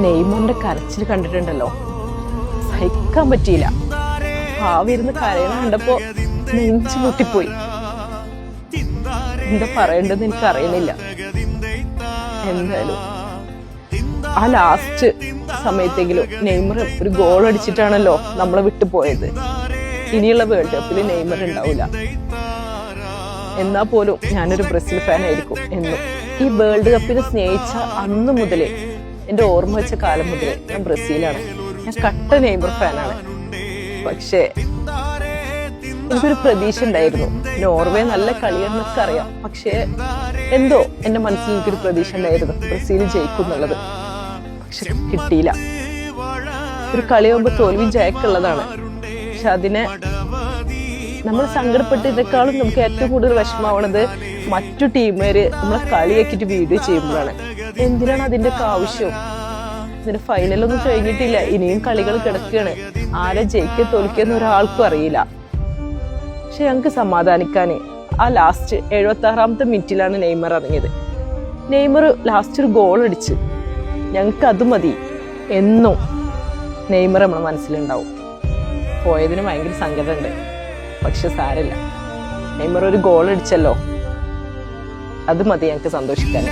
നെയ്മറിന്റെ കരച്ചിൽ കണ്ടിട്ടുണ്ടല്ലോ, സഹിക്കാൻ പറ്റിയില്ല. ഭാവിരുന്ന് കരയണ കണ്ടപ്പോ നെഞ്ചു പൊട്ടിപ്പോയി. എന്താ പറയേണ്ടതെന്ന് എനിക്ക് അറിയണില്ല. എന്തായാലും ആ ലാസ്റ്റ് സമയത്തെങ്കിലും നെയ്മർ ഒരു ഗോൾ അടിച്ചിട്ടാണല്ലോ നമ്മളെ വിട്ടു പോയത്. ഇനിയുള്ള വേൾഡ് കപ്പിൽ നെയ്മർ ഉണ്ടാവില്ല. എന്നാ പോലും ഞാനൊരു ബ്രസീൽ ഫാൻ ആയിരിക്കും എന്നും. ഈ വേൾഡ് കപ്പിനെ സ്നേഹിച്ച അന്ന് മുതലേ, എന്റെ ഓർമ്മ വെച്ച കാലം മുതലേ ഞാൻ ബ്രസീലാണ്. ഞാൻ കട്ട നെയ്മർ ഫാനാണ്. പക്ഷേ എനിക്കൊരു പ്രതീക്ഷ ഉണ്ടായിരുന്നു, നോർവേ നല്ല കളിയെന്നൊക്കെ അറിയാം. പക്ഷേ എന്തോ എന്റെ മനസ്സിൽ എനിക്കൊരു പ്രതീക്ഷ ഉണ്ടായിരുന്നു ബ്രസീൽ ജയിക്കും എന്നുള്ളത്. പക്ഷെ കിട്ടിയില്ല. ഒരു കളിയാകുമ്പോൾ തോൽവി ജയക്കുള്ളതാണ്. പക്ഷെ അതിനെ നമ്മൾ സങ്കടപ്പെട്ടതിനേക്കാളും നമുക്ക് ഏറ്റവും കൂടുതൽ വിഷമാവണത് മറ്റു ടീമുകാര് നമ്മളെ കളിയാക്കിയിട്ട് വീഡിയോ ചെയ്യുമ്പോഴാണ്. എന്തിനാണ് അതിന്റെ ഒക്കെ ആവശ്യം? ഇതിന്റെ ഫൈനലൊന്നും കഴിഞ്ഞിട്ടില്ല, ഇനിയും കളികൾ കിടക്കുകയാണ്. ആരെ ജയിക്കുക തോൽക്കുന്ന ഒരാൾക്കും അറിയില്ല. പക്ഷെ ഞങ്ങൾക്ക് സമാധാനിക്കാന് ആ ലാസ്റ്റ് 76ാമത്തെ മിനിറ്റിലാണ് നെയ്മർ ഇറങ്ങിയത്. നെയ്മർ ലാസ്റ്റ് ഒരു ഗോൾ അടിച്ച്, ഞങ്ങൾക്ക് അത് മതി. എന്നും നെയ്മർ നമ്മളെ മനസ്സിലുണ്ടാവും. പോയതിന് ഭയങ്കര സങ്കടമുണ്ട്. പക്ഷെ സാരമില്ല, നെയ്മർ ഒരു ഗോൾ അടിച്ചല്ലോ, അത് മതി ഞങ്ങൾക്ക് സന്തോഷിക്കാൻ.